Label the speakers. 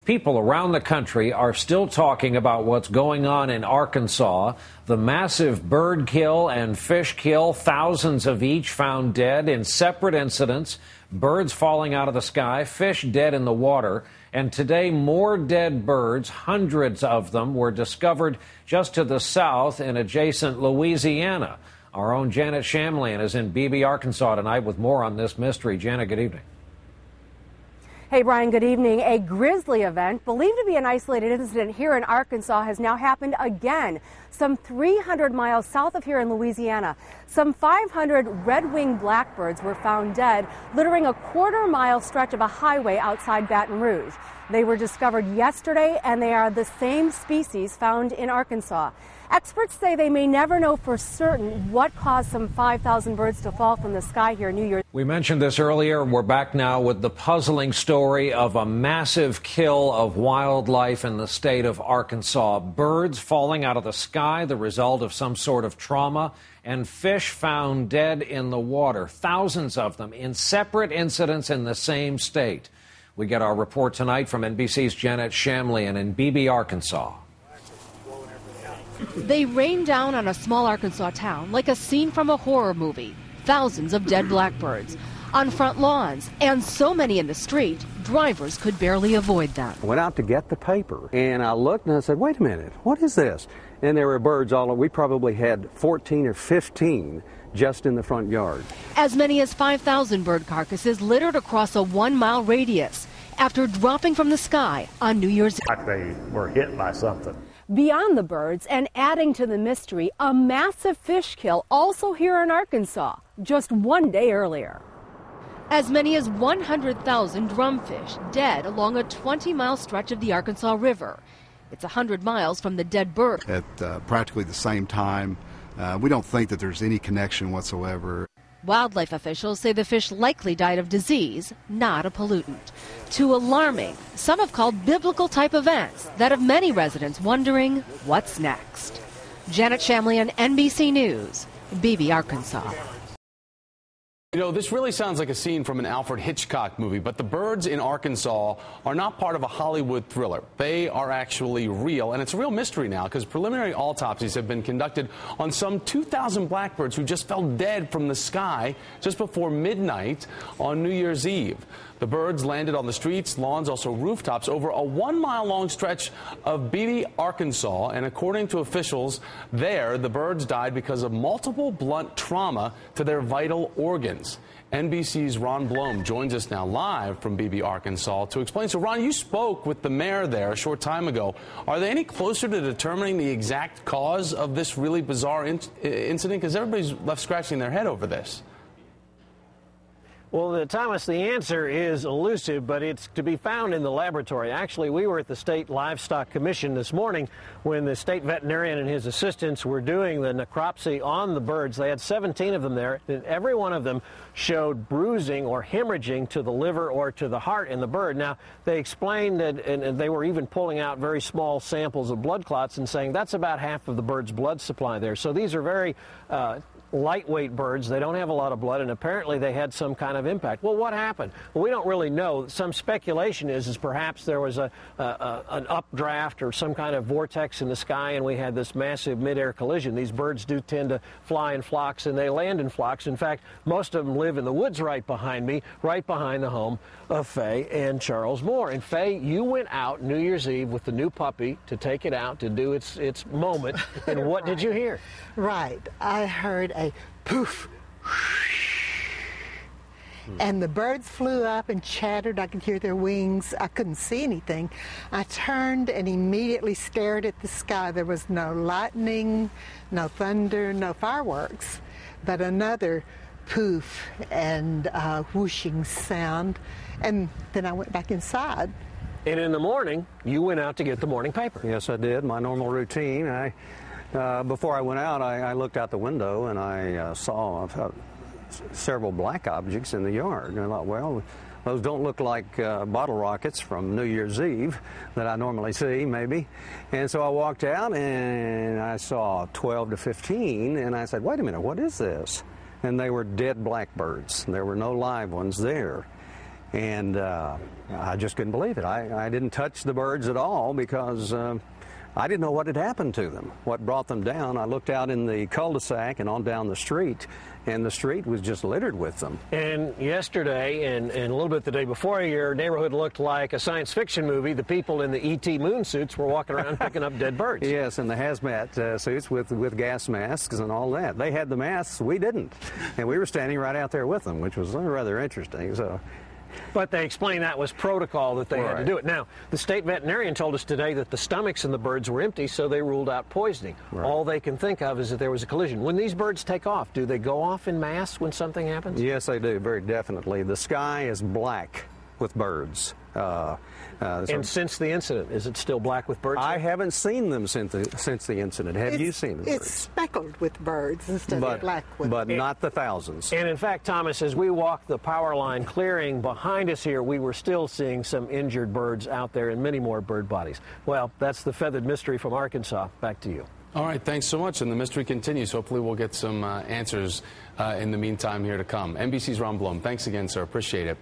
Speaker 1: People around the country are still talking about what's going on in Arkansas. The massive bird kill and fish kill, thousands of each found dead in separate incidents, birds falling out of the sky, fish dead in the water. And today, more dead birds, hundreds of them, were discovered just to the south in adjacent Louisiana. Our own Janet Shamlian is in Beebe, Arkansas tonight with more on this mystery. Janet, good evening.
Speaker 2: Hey, Brian, good evening. A grisly event believed to be an isolated incident here in Arkansas has now happened again, some 300 miles south of here in Louisiana. Some 500 red-winged blackbirds were found dead, littering a quarter-mile stretch of a highway outside Baton Rouge. They were discovered yesterday, and they are the same species found in Arkansas. Experts say they may never know for certain what caused some 5,000 birds to fall from the sky here in New Year's.
Speaker 1: We mentioned this earlier. We're back now with the puzzling story of a massive kill of wildlife in the state of Arkansas. Birds falling out of the sky, the result of some sort of trauma, and fish found dead in the water, thousands of them in separate incidents in the same state. We get our report tonight from NBC's Janet Shamlian in Beebe, Arkansas.
Speaker 3: They rain down on a small Arkansas town like a scene from a horror movie. Thousands of dead blackbirds on front lawns, and so many in the street, drivers could barely avoid them.
Speaker 4: I went out to get the paper, and I looked and I said, wait a minute, what is this? And there were birds all over. We probably had 14 or 15 just in the front yard.
Speaker 3: As many as 5,000 bird carcasses littered across a 1-mile radius after dropping from the sky on New Year's Eve.
Speaker 5: Like they were hit by something.
Speaker 2: Beyond the birds and adding to the mystery, a massive fish kill also here in Arkansas just one day earlier.
Speaker 3: As many as 100,000 drumfish dead along a 20-mile stretch of the Arkansas River. It's 100 miles from the dead bird.
Speaker 6: At practically the same time, we don't think that there's any connection whatsoever.
Speaker 3: Wildlife officials say the fish likely died of disease, not a pollutant. Too alarming, some have called biblical-type events that have many residents wondering what's next. Janet Shamlian, NBC News, Beebe, Arkansas.
Speaker 7: You know, this really sounds like a scene from an Alfred Hitchcock movie, but the birds in Arkansas are not part of a Hollywood thriller. They are actually real, and it's a real mystery now because preliminary autopsies have been conducted on some 2,000 blackbirds who just fell dead from the sky just before midnight on New Year's Eve. The birds landed on the streets, lawns, also rooftops over a 1-mile-long stretch of Beebe, Arkansas, and according to officials there, the birds died because of multiple blunt trauma to their vital organs. NBC's Ron Blom joins us now live from Beebe, Arkansas to explain. So, Ron, you spoke with the mayor there a short time ago. Are they any closer to determining the exact cause of this really bizarre incident? Because everybody's left scratching their head over this.
Speaker 8: Well, Thomas, the answer is elusive, but it's to be found in the laboratory. Actually, we were at the State Livestock Commission this morning when the state veterinarian and his assistants were doing the necropsy on the birds. They had 17 of them there, and every one of them showed bruising or hemorrhaging to the liver or to the heart in the bird. Now, they explained that, and they were even pulling out very small samples of blood clots and saying that's about half of the bird's blood supply there. So these are very lightweight birds. They don't have a lot of blood, and apparently they had some kind of impact. Well, what happened? Well, we don't really know. Some speculation is perhaps there was an updraft or some kind of vortex in the sky, and we had this massive midair collision. These birds do tend to fly in flocks, and they land in flocks. In fact, most of them live in the woods right behind me, right behind the home of Faye and Charles Moore. And Faye, you went out New Year's Eve with the new puppy to take it out to do its moment, and what did you hear?
Speaker 9: Right. I heard a poof, and the birds flew up and chattered. I could hear their wings. I couldn't see anything. I turned and immediately stared at the sky. There was no lightning, no thunder, no fireworks, but another poof and whooshing sound, and then I went back inside.
Speaker 8: And in the morning, you went out to get the morning paper.
Speaker 4: Yes, I did. My normal routine. Before I went out, I looked out the window and I saw several black objects in the yard. And I thought, well, those don't look like bottle rockets from New Year's Eve that I normally see, maybe. And so I walked out and I saw 12 to 15, and I said, wait a minute, what is this? And they were dead blackbirds. There were no live ones there. And I just couldn't believe it. I didn't touch the birds at all because I didn't know what had happened to them, what brought them down. I looked out in the cul-de-sac and on down the street, and the street was just littered with them.
Speaker 8: And yesterday and a little bit the day before, your neighborhood looked like a science fiction movie. The people in the E.T. moon suits were walking around picking up dead birds.
Speaker 4: Yes, and the hazmat suits with gas masks and all that. They had the masks, we didn't. And we were standing right out there with them, which was rather interesting.
Speaker 8: But they explained that was protocol that they had to do it. Now, the state veterinarian told us today that the stomachs in the birds were empty, so they ruled out poisoning.
Speaker 4: Right.
Speaker 8: All they can think of is that there was a collision. When these birds take off, do they go off in mass when something happens?
Speaker 4: Yes, they do, very definitely. The sky is black with birds.
Speaker 8: And since the incident, is it still black with birds?
Speaker 4: I haven't seen them since the incident. Have you seen them?
Speaker 9: It's speckled with birds instead of black with
Speaker 4: But not the thousands.
Speaker 8: And in fact, Thomas, as we walked the power line clearing behind us here, we were still seeing some injured birds out there and many more bird bodies. Well, that's the feathered mystery from Arkansas. Back to you.
Speaker 7: All right, thanks so much. And the mystery continues. Hopefully we'll get some answers in the meantime here to come. NBC's Ron Blum. Thanks again, sir. Appreciate it.